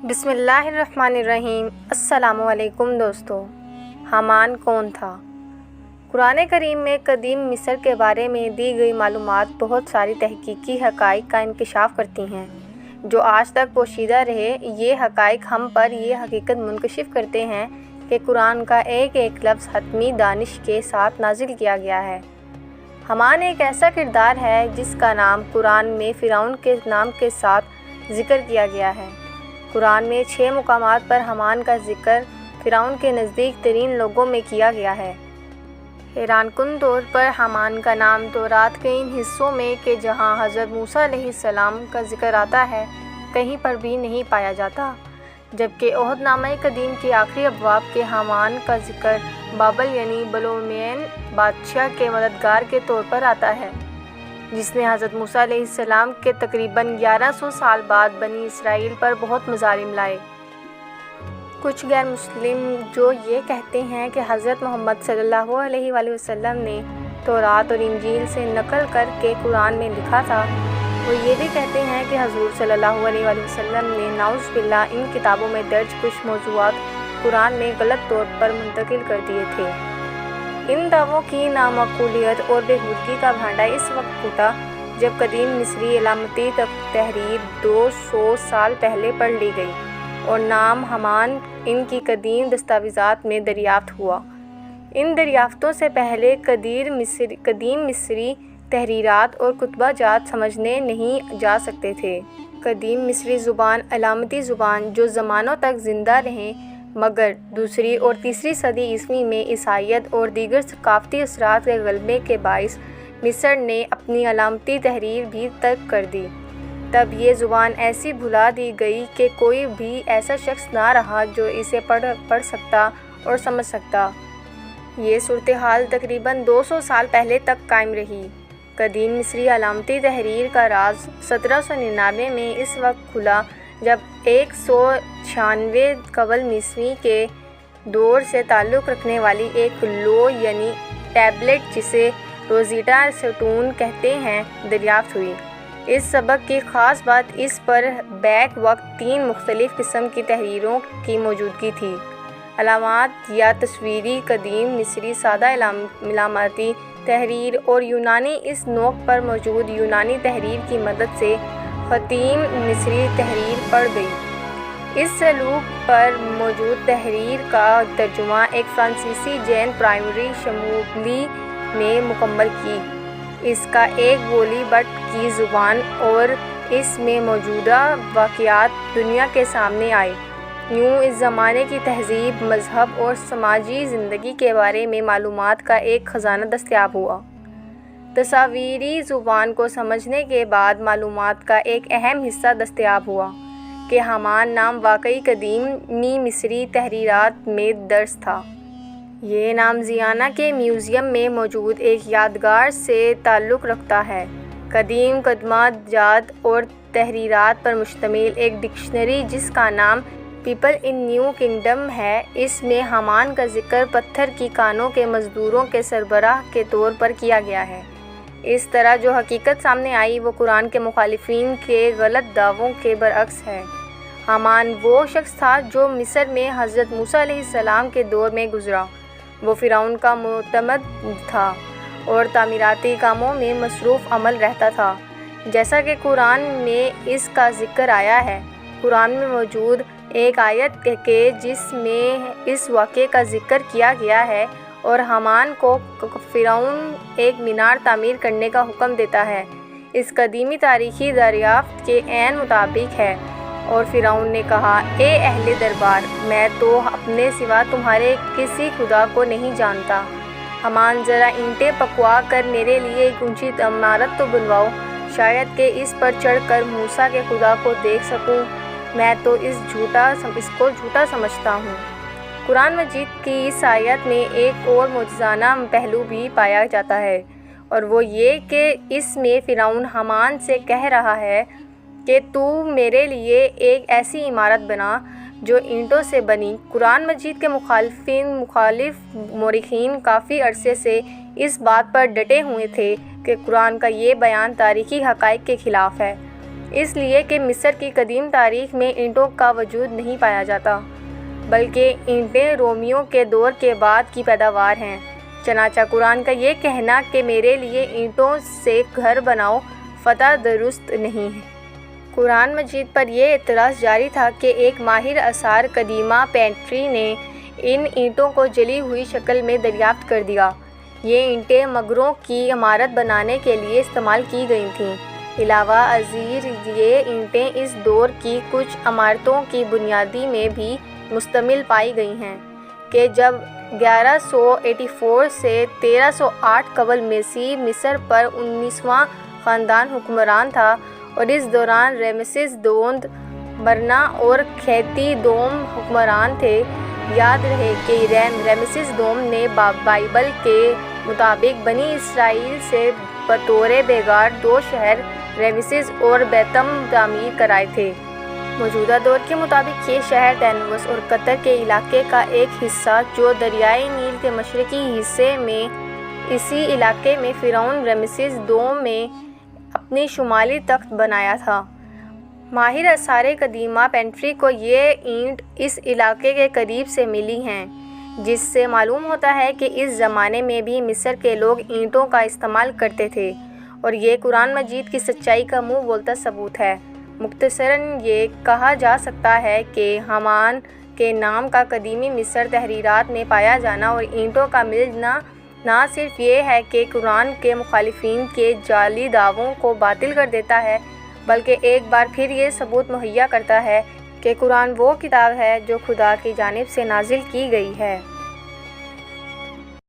بسم اللہ الرحمن الرحیم۔ السلام علیکم دوستو۔ حامان کون تھا؟ قرآن کریم میں قدیم مصر کے بارے میں دی گئی معلومات بہت ساری تحقیقی حقائق کا انکشاف کرتی ہیں جو آج تک پوشیدہ رہے۔ یہ حقائق ہم پر یہ حقیقت منکشف کرتے ہیں کہ قرآن کا ایک ایک لفظ حتمی دانش کے ساتھ نازل کیا گیا ہے۔ حامان ایک ایسا کردار ہے جس کا نام قرآن میں فرعون کے نام کے ساتھ ذکر کیا گیا ہے۔ قرآن میں 6 مقامات پر حامان کا ذکر فرعون کے نزدیک ترین لوگوں میں کیا گیا ہے۔ حیران کن طور پر حامان کا نام تورات کے ان حصوں میں کہ جہاں حضرت موسیٰ علیہ السلام کا ذکر آتا ہے کہیں پر بھی نہیں پایا جاتا، جبکہ عہد نامہ قدیم کے آخری ابواب کے حامان کا ذکر بابل یعنی بلومین بادشاہ کے مددگار کے طور پر آتا ہے، جس نے حضرت موسیٰ علیہ السلام کے تقریباً 1100 سال بعد بنی اسرائیل پر بہت مظالم لائے۔ کچھ غیر مسلم جو یہ کہتے ہیں کہ حضرت محمد صلی اللہ علیہ وآلہ وسلم نے تورات اور انجیل سے نقل کر کے قرآن میں لکھا تھا، وہ یہ بھی کہتے ہیں کہ حضور صلی اللہ علیہ وآلہ وسلم نے نعوذ باللہ ان کتابوں میں درج کچھ موضوعات قرآن میں غلط طور پر منتقل کر دیے تھے۔ ان دعووں کی نامعقولیت اور بےہودگی کا بھانڈا اس وقت پھوٹا جب قدیم مصری علامتی تحریر 200 سال پہلے پڑھ لی گئی اور نام حامان ان کی قدیم دستاویزات میں دریافت ہوا۔ ان دریافتوں سے پہلے قدیم مصری تحریرات اور کتبہ جات سمجھنے نہیں جا سکتے تھے۔ قدیم مصری زبان علامتی زبان جو زمانوں تک زندہ رہیں، مگر دوسری اور تیسری صدی عیسوی میں عیسائیت اور دیگر ثقافتی اثرات کے غلبے کے باعث مصر نے اپنی علامتی تحریر بھی ترک کر دی۔ تب یہ زبان ایسی بھلا دی گئی کہ کوئی بھی ایسا شخص نہ رہا جو اسے پڑھ سکتا اور سمجھ سکتا۔ یہ صورتحال تقریباً 200 سال پہلے تک قائم رہی۔ قدیم مصری علامتی تحریر کا راز 1799 میں اس وقت کھلا جب 196 قبل مسیح کے دور سے تعلق رکھنے والی ایک لوح یعنی ٹیبلٹ جسے روزیٹا سٹون کہتے ہیں دریافت ہوئی۔ اس سبق کی خاص بات اس پر بیک وقت 3 مختلف قسم کی تحریروں کی موجودگی تھی: علامات یا تصویری قدیم مصری سادہ علامتی تحریر اور یونانی۔ اس نوک پر موجود یونانی تحریر کی مدد سے قدیم مصری تحریر پڑھ گئی۔ اس سلوک پر موجود تحریر کا ترجمہ ایک فرانسیسی جین پرائمری شمولی نے مکمل کی۔ اس کا ایک بولی بٹ کی زبان اور اس میں موجودہ واقعات دنیا کے سامنے آئے۔ یوں اس زمانے کی تہذیب، مذہب اور سماجی زندگی کے بارے میں معلومات کا ایک خزانہ دستیاب ہوا۔ تصاویری زبان کو سمجھنے کے بعد معلومات کا ایک اہم حصہ دستیاب ہوا کہ حامان نام واقعی قدیمی مصری تحریرات میں درج تھا۔ یہ نام زیانا کے میوزیم میں موجود ایک یادگار سے تعلق رکھتا ہے۔ قدیم کتبہ جات اور تحریرات پر مشتمل ایک ڈکشنری جس کا نام پیپل ان نیو کنگڈم ہے، اس میں حامان کا ذکر پتھر کی کانوں کے مزدوروں کے سربراہ کے طور پر کیا گیا ہے۔ اس طرح جو حقیقت سامنے آئی وہ قرآن کے مخالفین کے غلط دعووں کے برعکس ہے۔ حامان وہ شخص تھا جو مصر میں حضرت موسیٰ علیہ السلام کے دور میں گزرا۔ وہ فرعون کا معتمد تھا اور تعمیراتی کاموں میں مصروف عمل رہتا تھا، جیسا کہ قرآن میں اس کا ذکر آیا ہے۔ قرآن میں موجود ایک آیت کے جس میں اس واقعے کا ذکر کیا گیا ہے اور حامان کو فرعون ایک مینار تعمیر کرنے کا حکم دیتا ہے، اس قدیمی تاریخی دریافت کے عین مطابق ہے۔ اور فرعون نے کہا، اے اہل دربار، میں تو اپنے سوا تمہارے کسی خدا کو نہیں جانتا۔ حامان ذرا اینٹیں پکوا کر میرے لیے ایک اونچی عمارت تو بنواؤ، شاید کہ اس پر چڑھ کر موسیٰ کے خدا کو دیکھ سکوں، میں تو اس کو جھوٹا سمجھتا ہوں۔ قرآن مجید کی اس آیت میں ایک اور معجزانہ پہلو بھی پایا جاتا ہے، اور وہ یہ کہ اس میں فرعون حامان سے کہہ رہا ہے کہ تو میرے لیے ایک ایسی عمارت بنا جو اینٹوں سے بنی۔ قرآن مجید کے مخالف مورخین کافی عرصے سے اس بات پر ڈٹے ہوئے تھے کہ قرآن کا یہ بیان تاریخی حقائق کے خلاف ہے۔ اس لیے کہ مصر کی قدیم تاریخ میں اینٹوں کا وجود نہیں پایا جاتا، بلکہ اینٹیں رومیوں کے دور کے بعد کی پیداوار ہیں۔ چنانچہ قرآن کا یہ کہنا کہ میرے لیے اینٹوں سے گھر بناؤ فتح درست نہیں ہے۔ قرآن مجید پر یہ اعتراض جاری تھا کہ ایک ماہر آثار قدیمہ پینٹری نے ان اینٹوں کو جلی ہوئی شکل میں دریافت کر دیا۔ یہ اینٹیں مغروں کی عمارت بنانے کے لیے استعمال کی گئی تھیں۔ علاوہ ازیں یہ اینٹیں اس دور کی کچھ عمارتوں کی بنیادی میں بھی مشتمل پائی گئی ہیں کہ جب 1184 سے 1308 قبل مسیح مصر پر 19واں خاندان حکمران تھا، اور اس دوران رامسیس دوم برنا اور کھیتی دوم حکمران تھے۔ یاد رہے کہ رامسیس دوم نے بائبل کے مطابق بنی اسرائیل سے بطور بیگار 2 شہر رامسیس اور بیتم تعمیر کرائے تھے۔ موجودہ دور کے مطابق یہ شہر تینوس اور قطر کے علاقے کا ایک حصہ جو دریائے نیل کے مشرقی حصے میں اسی علاقے میں فرعون رامسیس دوم میں اپنی شمالی تخت بنایا تھا۔ ماہر آثار قدیمہ پینٹری کو یہ اینٹ اس علاقے کے قریب سے ملی ہیں، جس سے معلوم ہوتا ہے کہ اس زمانے میں بھی مصر کے لوگ اینٹوں کا استعمال کرتے تھے، اور یہ قرآن مجید کی سچائی کا منہ بولتا ثبوت ہے۔ مختصراً یہ کہا جا سکتا ہے کہ حامان کے نام کا قدیمی مصر تحریرات میں پایا جانا اور اینٹوں کا ملنا نہ صرف یہ ہے کہ قرآن کے مخالفین کے جعلی دعووں کو باطل کر دیتا ہے، بلکہ ایک بار پھر یہ ثبوت مہیا کرتا ہے کہ قرآن وہ کتاب ہے جو خدا کی جانب سے نازل کی گئی ہے۔